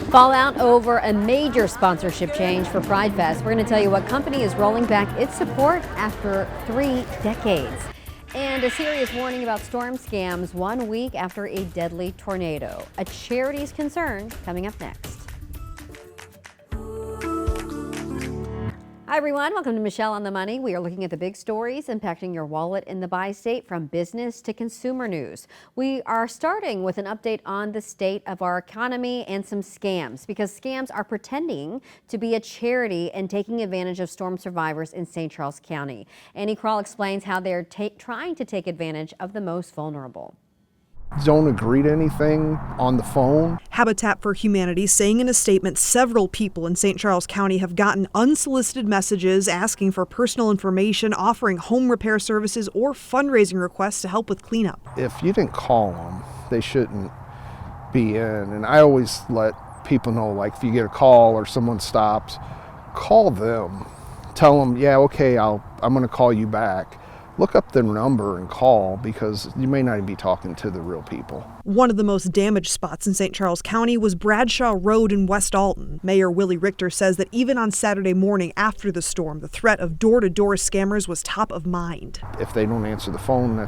Fallout over a major sponsorship change for PrideFest. We're going to tell you what company is rolling back its support after 3 decades. And a serious warning about storm scams 1 week after a deadly tornado. A charity's concern coming up next. Hi everyone, welcome to Michelle on the Money. We are looking at the big stories impacting your wallet in the bi-state, from business to consumer news. We are starting with an update on the state of our economy and some scams, because scams are pretending to be a charity and taking advantage of storm survivors in St. Charles County. Annie Krall explains how they're trying to take advantage of the most vulnerable. Don't agree to anything on the phone. Habitat for Humanity saying in a statement several people in St. Charles County have gotten unsolicited messages asking for personal information, offering home repair services, or fundraising requests to help with cleanup. If you didn't call them, they shouldn't be in. And I always let people know, like, if you get a call or someone stops, call them. Tell them, yeah, okay, I'm going to call you back. Look up their number and call, because you may not even be talking to the real people. One of the most damaged spots in St. Charles County was Bradshaw Road in West Alton. Mayor Willie Richter says that even on Saturday morning after the storm, the threat of door-to-door scammers was top of mind. If they don't answer the phone,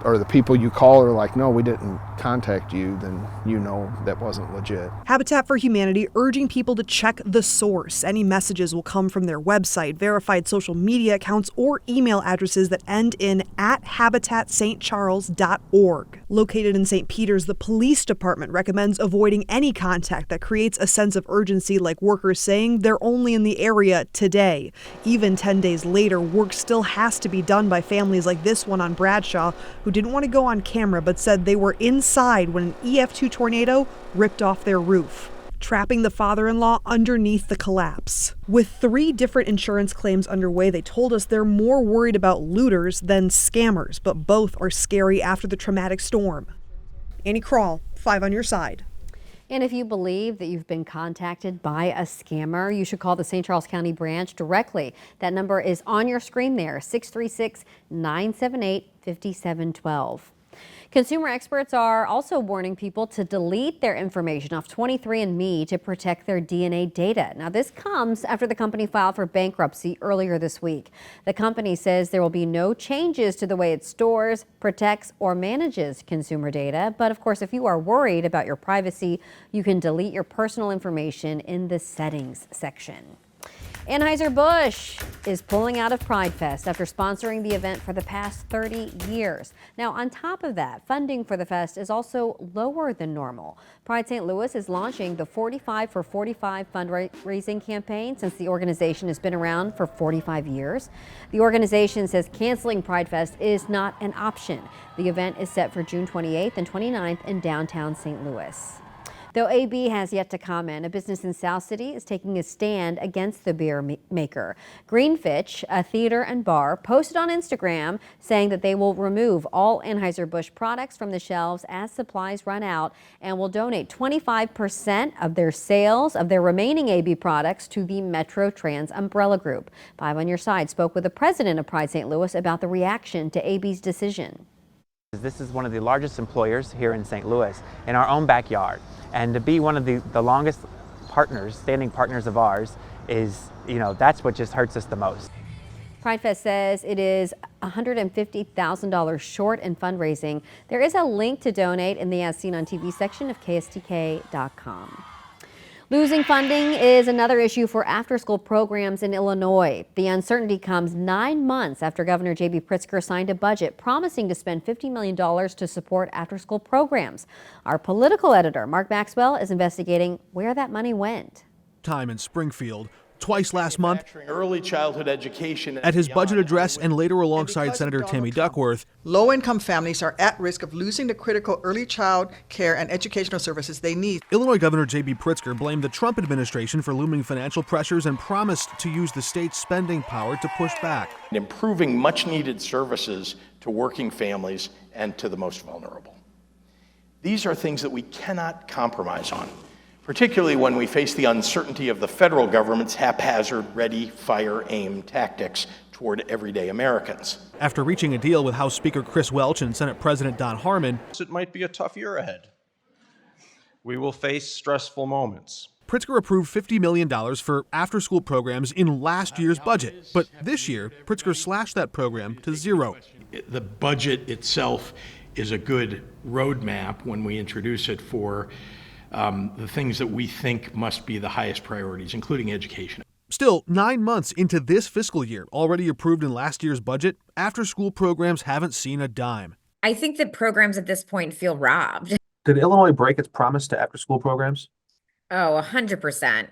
or the people you call are like, no, we didn't contact you, then you know that wasn't legit. Habitat for Humanity urging people to check the source. Any messages will come from their website, verified social media accounts, or email addresses that end in @habitatstcharles.org. Located in St. Peters, the police department recommends avoiding any contact that creates a sense of urgency, like workers saying they're only in the area today. Even 10 days later, work still has to be done by families like this one on Bradshaw, who didn't want to go on camera but said they were inside when an EF2 tornado ripped off their roof, trapping the father-in-law underneath the collapse. With 3 different insurance claims underway, they told us they're more worried about looters than scammers, but both are scary after the traumatic storm. Annie Krall, 5 on your side. And if you believe that you've been contacted by a scammer, you should call the St. Charles County branch directly. That number is on your screen there, 636-978-5712. Consumer experts are also warning people to delete their information off 23andMe to protect their DNA data. Now, this comes after the company filed for bankruptcy earlier this week. The company says there will be no changes to the way it stores, protects, or manages consumer data. But of course, if you are worried about your privacy, you can delete your personal information in the settings section. Anheuser-Busch is pulling out of PrideFest after sponsoring the event for the past 30 years. Now, on top of that, funding for the fest is also lower than normal. Pride St. Louis is launching the 45 for 45 fundraising campaign since the organization has been around for 45 years. The organization says canceling PrideFest is not an option. The event is set for June 28th and 29th in downtown St. Louis. Though AB has yet to comment, a business in South City is taking a stand against the beer maker. Greenfitch, a theater and bar, posted on Instagram saying that they will remove all Anheuser-Busch products from the shelves as supplies run out, and will donate 25% of their sales of their remaining AB products to the Metro Trans umbrella group. 5 on your side spoke with the president of Pride St. Louis about the reaction to AB's decision. This is one of the largest employers here in St. Louis, in our own backyard. And to be one of the longest partners, standing partners of ours, is, that's what just hurts us the most. PrideFest says it is $150,000 short in fundraising. There is a link to donate in the As Seen on TV section of KSTK.com. Losing funding is another issue for after-school programs in Illinois. The uncertainty comes 9 months after Governor J.B. Pritzker signed a budget promising to spend $50 million to support after-school programs. Our political editor, Mark Maxwell, is investigating where that money went. Time in Springfield. Twice last month, early childhood education at his budget address and later alongside Senator Tammy Duckworth, low-income families are at risk of losing the critical early child care and educational services they need. Illinois Governor J.B. Pritzker blamed the Trump administration for looming financial pressures and promised to use the state's spending power to push back. Improving much-needed services to working families and to the most vulnerable. These are things that we cannot compromise on, particularly when we face the uncertainty of the federal government's haphazard, ready, fire, aim tactics toward everyday Americans. After reaching a deal with House Speaker Chris Welch and Senate President Don Harmon, it might be a tough year ahead. We will face stressful moments. Pritzker approved $50 million for after-school programs in last year's budget. But this year, Pritzker slashed that program to zero. The budget itself is a good roadmap when we introduce it for the things that we think must be the highest priorities, including education. Still, 9 months into this fiscal year, already approved in last year's budget, after-school programs haven't seen a dime. I think that programs at this point feel robbed. Did Illinois break its promise to after-school programs? Oh, 100%.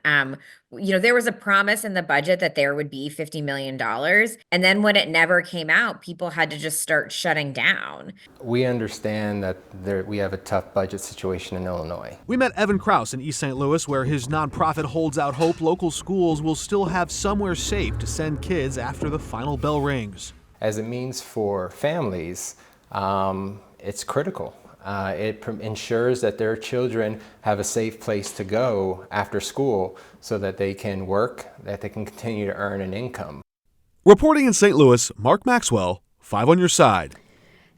There was a promise in the budget that there would be $50 million. And then when it never came out, people had to just start shutting down. We understand that we have a tough budget situation in Illinois. We met Evan Krause in East St. Louis, where his nonprofit holds out hope local schools will still have somewhere safe to send kids after the final bell rings. As it means for families, it's critical. It ensures that their children have a safe place to go after school so that they can work, that they can continue to earn an income. Reporting in St. Louis, Mark Maxwell, 5 on your side.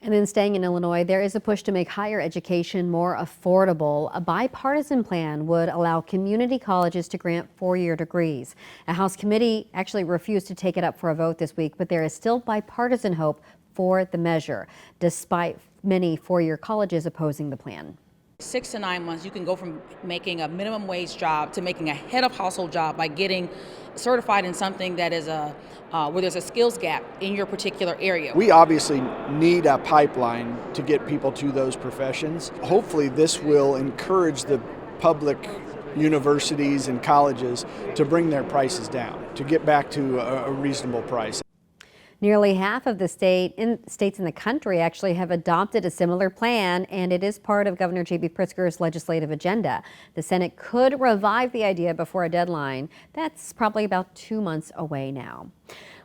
And then staying in Illinois, there is a push to make higher education more affordable. A bipartisan plan would allow community colleges to grant 4-year degrees. A House committee actually refused to take it up for a vote this week, but there is still bipartisan hope for the measure, despite many 4-year colleges opposing the plan. 6 to 9 months, you can go from making a minimum wage job to making a head of household job by getting certified in something that is where there's a skills gap in your particular area. We obviously need a pipeline to get people to those professions. Hopefully this will encourage the public universities and colleges to bring their prices down, to get back to a reasonable price. Nearly half of the states in the country actually have adopted a similar plan, and it is part of Governor J.B. Pritzker's legislative agenda. The Senate could revive the idea before a deadline that's probably about 2 months away now.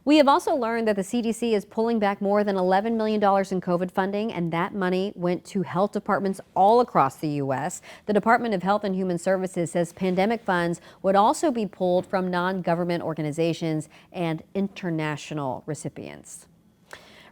We have also learned that the CDC is pulling back more than $11 million in COVID funding, and that money went to health departments all across the U.S. The Department of Health and Human Services says pandemic funds would also be pulled from non-government organizations and international recipients.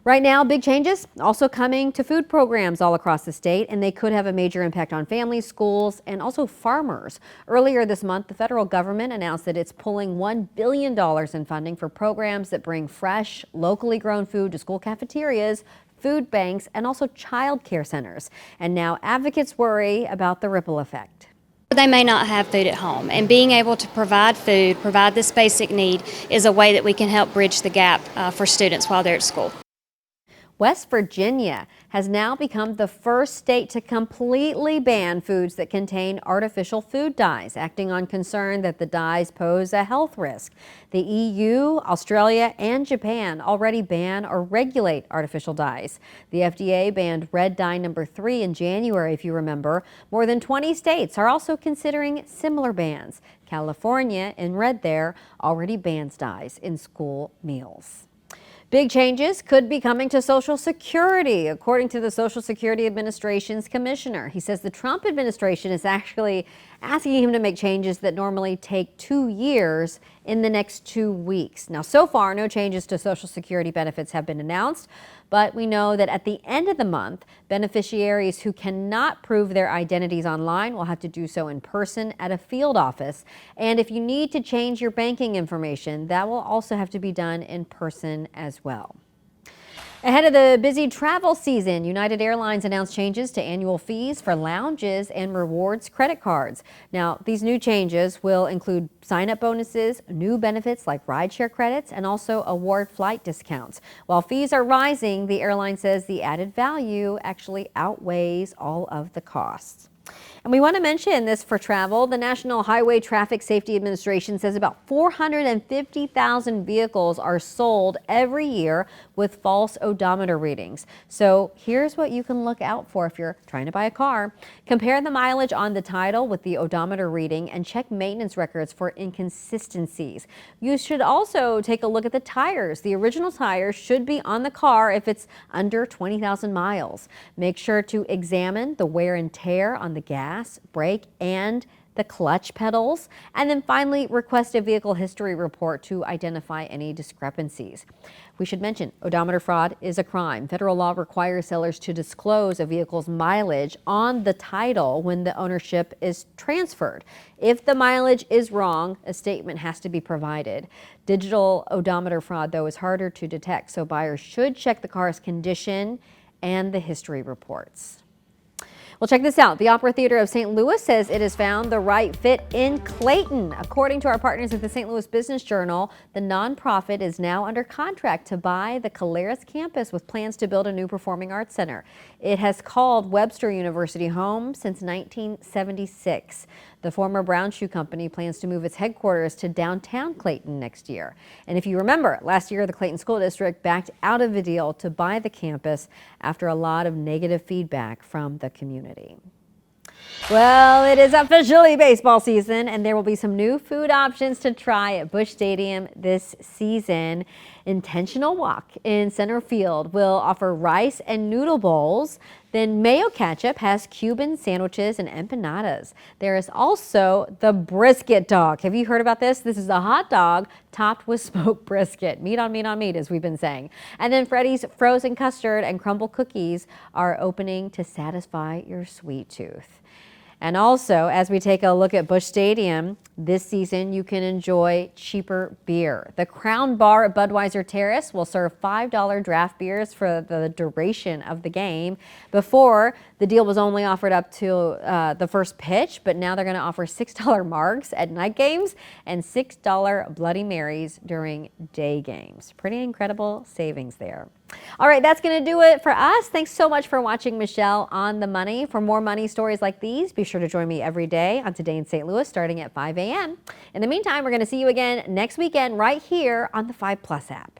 Right now, big changes also coming to food programs all across the state, and they could have a major impact on families, schools, and also farmers. Earlier this month, the federal government announced that it's pulling $1 billion in funding for programs that bring fresh, locally grown food to school cafeterias, food banks, and also child care centers. And now advocates worry about the ripple effect. They may not have food at home, and being able to provide food, provide this basic need, is a way that we can help bridge the gap for students while they're at school. West Virginia has now become the first state to completely ban foods that contain artificial food dyes, acting on concern that the dyes pose a health risk. The EU, Australia, and Japan already ban or regulate artificial dyes. The FDA banned red dye number 3 in January, if you remember. More than 20 states are also considering similar bans. California, in red there, already bans dyes in school meals. Big changes could be coming to Social Security, according to the Social Security Administration's commissioner. He says the Trump administration is actually asking him to make changes that normally take 2 years in the next 2 weeks. Now, so far, no changes to Social Security benefits have been announced, but we know that at the end of the month, beneficiaries who cannot prove their identities online will have to do so in person at a field office. And if you need to change your banking information, that will also have to be done in person as well. Ahead of the busy travel season, United Airlines announced changes to annual fees for lounges and rewards credit cards. Now, these new changes will include sign-up bonuses, new benefits like rideshare credits, and also award flight discounts. While fees are rising, the airline says the added value actually outweighs all of the costs. And we want to mention this for travel. The National Highway Traffic Safety Administration says about 450,000 vehicles are sold every year with false odometer readings. So here's what you can look out for if you're trying to buy a car. Compare the mileage on the title with the odometer reading and check maintenance records for inconsistencies. You should also take a look at the tires. The original tires should be on the car if it's under 20,000 miles. Make sure to examine the wear and tear on the gas gas, brake, and the clutch pedals. And then finally, request a vehicle history report to identify any discrepancies. We should mention odometer fraud is a crime. Federal law requires sellers to disclose a vehicle's mileage on the title when the ownership is transferred. If the mileage is wrong, a statement has to be provided. Digital odometer fraud, though, is harder to detect, so buyers should check the car's condition and the history reports. Well, check this out. The Opera Theater of St. Louis says it has found the right fit in Clayton. According to our partners at the St. Louis Business Journal, the nonprofit is now under contract to buy the Caleres campus with plans to build a new performing arts center. It has called Webster University home since 1976. The former Brown Shoe Company plans to move its headquarters to downtown Clayton next year. And if you remember, last year the Clayton School District backed out of a deal to buy the campus after a lot of negative feedback from the community. Well, it is officially baseball season, and there will be some new food options to try at Busch Stadium this season. Intentional Walk in center field will offer rice and noodle bowls. Then Mayo Ketchup has Cuban sandwiches and empanadas. There is also the brisket dog. Have you heard about this? This is a hot dog topped with smoked brisket. Meat on meat on meat, as we've been saying. And then Freddy's frozen custard and crumble cookies are opening to satisfy your sweet tooth. And also, as we take a look at Busch Stadium, this season you can enjoy cheaper beer. The Crown Bar at Budweiser Terrace will serve $5 draft beers for the duration of the game. Before, the deal was only offered up to the first pitch, but now they're going to offer $6 margs at night games and $6 Bloody Marys during day games. Pretty incredible savings there. All right, that's going to do it for us. Thanks so much for watching Michelle on the Money. For more money stories like these, be sure to join me every day on Today in St. Louis starting at 5 a.m. In the meantime, we're going to see you again next weekend right here on the 5 Plus app.